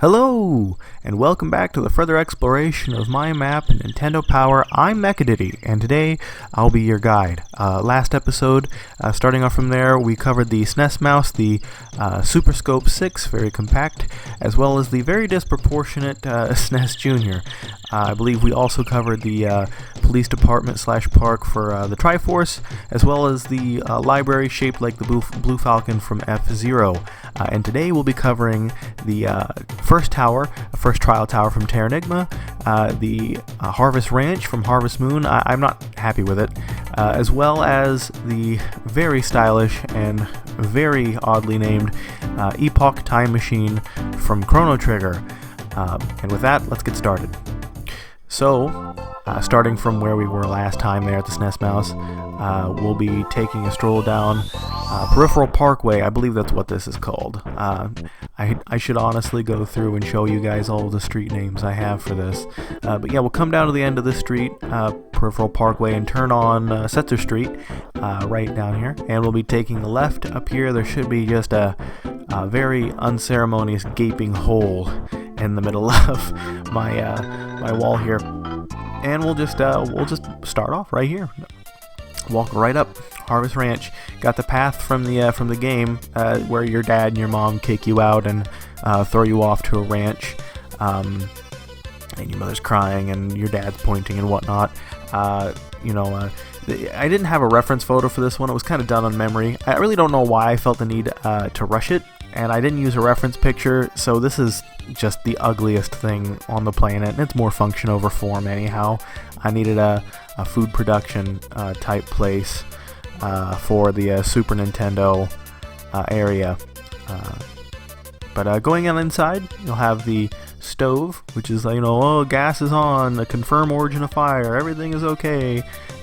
Hello, and welcome back to the further exploration of my map in Nintendo Power. I'm Mecha Diddy, and today I'll be your guide. Last episode, starting off from there, we covered the SNES mouse, the Super Scope 6, very compact, as well as the very disproportionate SNES Junior. I believe we also covered the police department / park for the Triforce, as well as the library shaped like the Blue Falcon from F-Zero. And today we'll be covering the first trial tower from Terranigma, the Harvest Ranch from Harvest Moon. I'm not happy with it, as well as the very stylish and very oddly named Epoch Time Machine from Chrono Trigger. And with that, let's get started. So, starting from where we were last time there at the SNES Mouse, we'll be taking a stroll down Peripheral Parkway. I believe that's what this is called. I should honestly go through and show you guys all the street names I have for this. But yeah, we'll come down to the end of the street, Peripheral Parkway, and turn on Setzer Street, right down here. And we'll be taking a left up here. There should be just a very unceremonious gaping hole in the middle of my wall here, and we'll just start off right here. Walk right up Harvest Ranch. Got the path from the game where your dad and your mom kick you out and throw you off to a ranch, and your mother's crying and your dad's pointing and whatnot. I didn't have a reference photo for this one. It was kind of done on memory. I really don't know why I felt the need to rush it, and I didn't use a reference picture, so this is just the ugliest thing on the planet, and it's more function over form anyhow. I needed a food production type place for the Super Nintendo area. But going on inside, you'll have the stove, which is gas is on, a confirm origin of fire, everything is okay.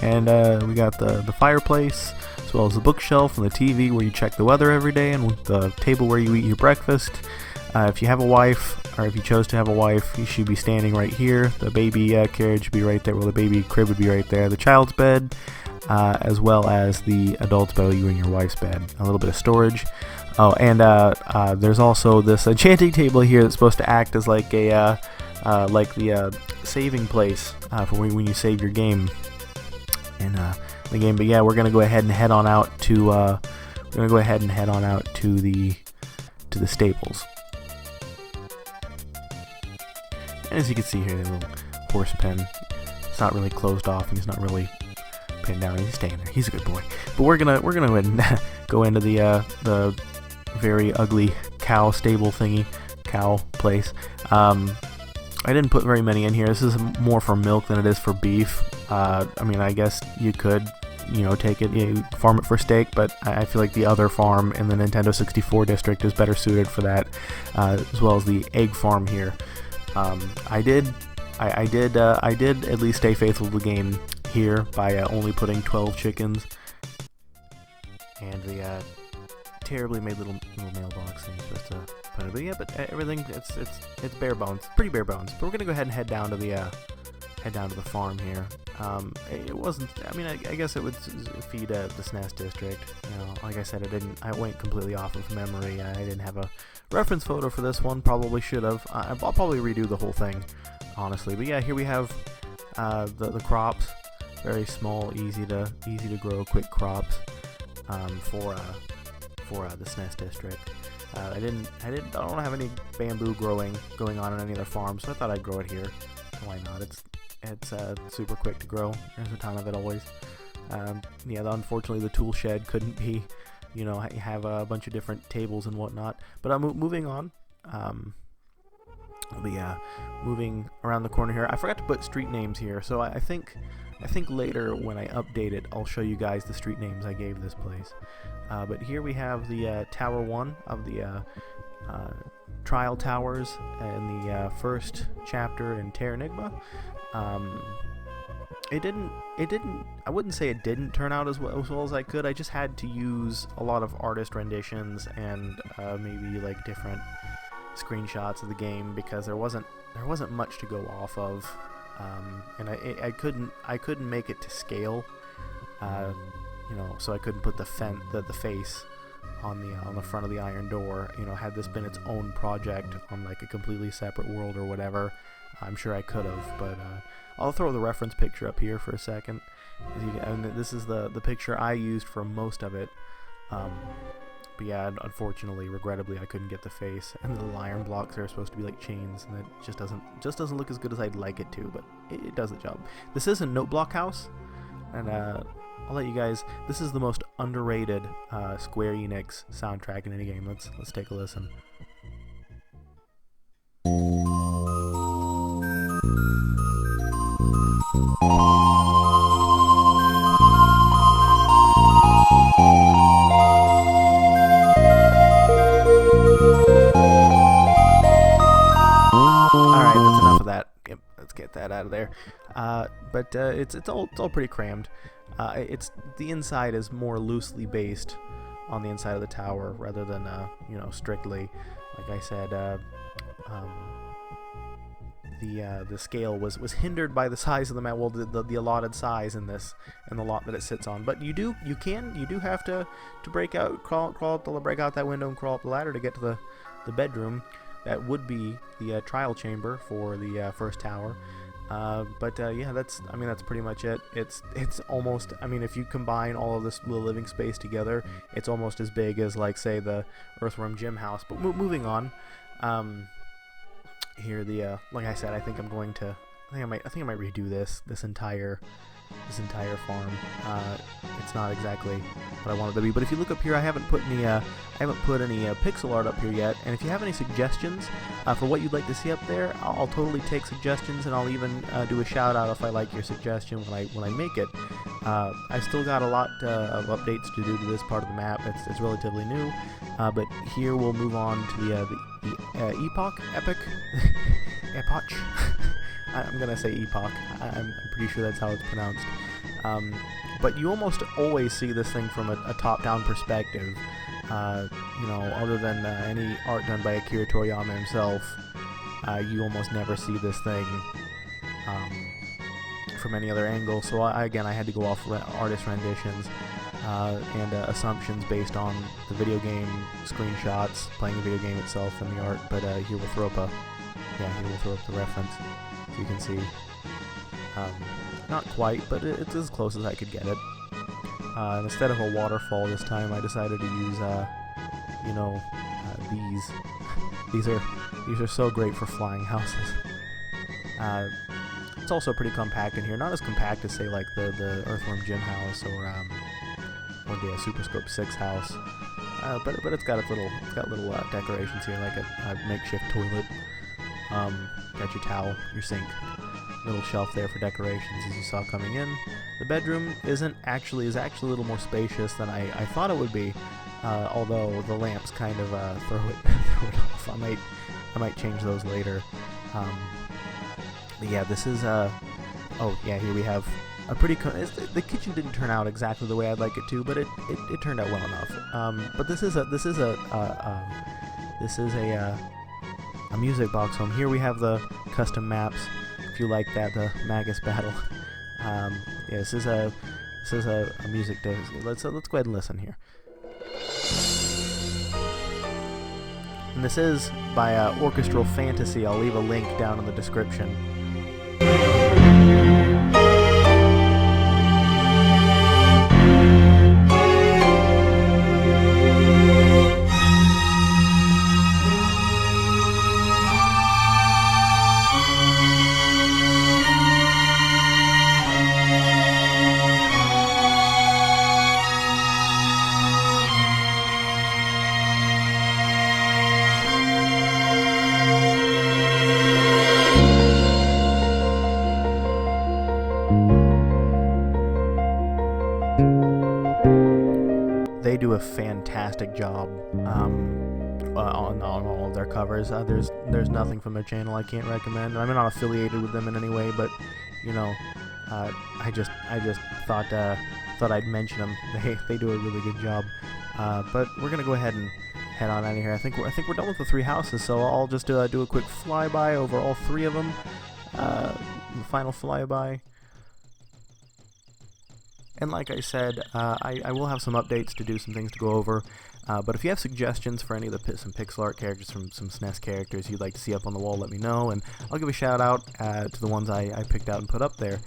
And we got the fireplace, as well as the bookshelf and the TV where you check the weather every day, and the table where you eat your breakfast. If you have a wife, or if you chose to have a wife, you should be standing right here. The baby carriage would be right there, well, the baby crib would be right there. The child's bed, as well as the adult's bed, you and your wife's bed. A little bit of storage. Oh, and there's also this enchanting table here that's supposed to act as like the saving place for when you save your game in the game. But yeah, we're gonna go ahead and head on out to the stables. And as you can see here, the little horse pen. It's not really closed off, and he's not really pinned down. He's staying there. He's a good boy. But we're gonna go ahead and go into the very ugly cow stable thingy, cow place. I didn't put very many in here. This is more for milk than it is for beef. I mean, I guess you could, take it, farm it for steak, but I feel like the other farm in the Nintendo 64 district is better suited for that, as well as the egg farm here. I did at least stay faithful to the game here by only putting 12 chickens and the terribly made little mailbox thing you're supposed to put it. But yeah, everything it's bare bones, pretty bare bones. But we're gonna go ahead and head down to the farm here. It wasn't. I mean, I guess it would feed the SNES district. Like I said, I went completely off of memory. I didn't have a reference photo for this one. Probably should have. I'll probably redo the whole thing, honestly. But yeah, here we have the crops. Very small, easy to grow, quick crops for the SNES district. I don't have any bamboo going on any other farms, so I thought I'd grow it here. Why not? It's super quick to grow. There's a ton of it always. Unfortunately the tool shed couldn't be, have a bunch of different tables and whatnot. But I'm moving on. I'll be moving around the corner here. I forgot to put street names here, so I think later when I update it, I'll show you guys the street names I gave this place. But here we have the Tower 1 of the Trial Towers in the first chapter in Terranigma. I wouldn't say it didn't turn out as well as I could. I just had to use a lot of artist renditions and maybe like different screenshots of the game because there wasn't much to go off of, and I couldn't make it to scale, so I couldn't put the face on the front of the iron door. You know, had this been its own project on like a completely separate world or whatever, I'm sure I could have. But I'll throw the reference picture up here for a second. And this is the picture I used for most of it. But yeah, unfortunately, regrettably, I couldn't get the face, and the little iron blocks are supposed to be like chains, and it just doesn't look as good as I'd like it to, but it does the job. This is a note block house, and I'll let you guys. This is the most underrated Square Enix soundtrack in any game. Let's take a listen. Alright, that's enough of that. Yep, let's get that out of there. But it's all pretty crammed. It's the inside is more loosely based on the inside of the tower rather than you know, strictly. Like I said, the scale was hindered by the size of the map. Well, the allotted size in this and the lot that it sits on. But you do have to break out, break out that window and crawl up the ladder to get to the bedroom. That would be the trial chamber for the first tower. Yeah, that's pretty much it. It's almost, I mean, if you combine all of this little living space together, it's almost as big as, like, say, the Earthworm Jim house. But moving on, here like I said, I think I might redo this entire farm. It's not exactly what I wanted to be, but if you look up here, I haven't put any pixel art up here yet. And if you have any suggestions for what you'd like to see up there, I'll totally take suggestions, and I'll even do a shout out if I like your suggestion when I make it. I've still got a lot of updates to do to this part of the map. It's relatively new, but here we'll move on to the Epoch. Epoch. I'm gonna say Epoch. I'm pretty sure that's how it's pronounced. But you almost always see this thing from a top-down perspective. You know, other than any art done by Akira Toriyama himself, you almost never see this thing from any other angle. So again, I had to go off artist renditions and assumptions based on the video game screenshots, playing the video game itself, and the art. But here we'll throw up the reference. You can see, not quite, but it's as close as I could get it. And instead of a waterfall this time, I decided to use, you know, these. These are so great for flying houses. It's also pretty compact in here, not as compact as, say, like the Earthworm Jim house or the Super Scope 6 house. But it's got little decorations here, like a makeshift toilet. Got your towel, your sink, little shelf there for decorations as you saw coming in. The bedroom is actually a little more spacious than I thought it would be, although the lamps kind of throw it off. I might change those later. But yeah, this is oh yeah, here we have a pretty the kitchen didn't turn out exactly the way I'd like it to, but it turned out well enough. But this is a music box home. Here we have the custom maps, if you like that, the Magus battle. Yeah, this is a music disc. Let's go ahead and listen here. And this is by Orchestral Fantasy. I'll leave a link down in the description. They do a fantastic job on all of their covers. There's nothing from their channel I can't recommend. I'm not affiliated with them in any way, but you know, I just thought I'd mention them. They do a really good job. But we're gonna go ahead and head on out of here. I think we're done with the 3 houses, so I'll just do a quick flyby over all 3 of them. The final flyby. And like I said, I will have some updates to do, some things to go over. But if you have suggestions for any of some pixel art characters from some SNES characters you'd like to see up on the wall, let me know, and I'll give a shout out to the ones I picked out and put up there.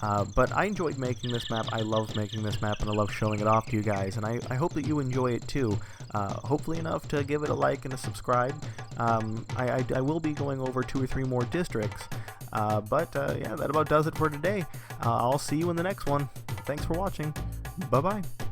But I enjoyed making this map. I love making this map, and I love showing it off to you guys, and I hope that you enjoy it too. Hopefully enough to give it a like and a subscribe. I will be going over 2 or 3 more districts, but yeah, that about does it for today. I'll see you in the next one. Thanks for watching. Bye-bye.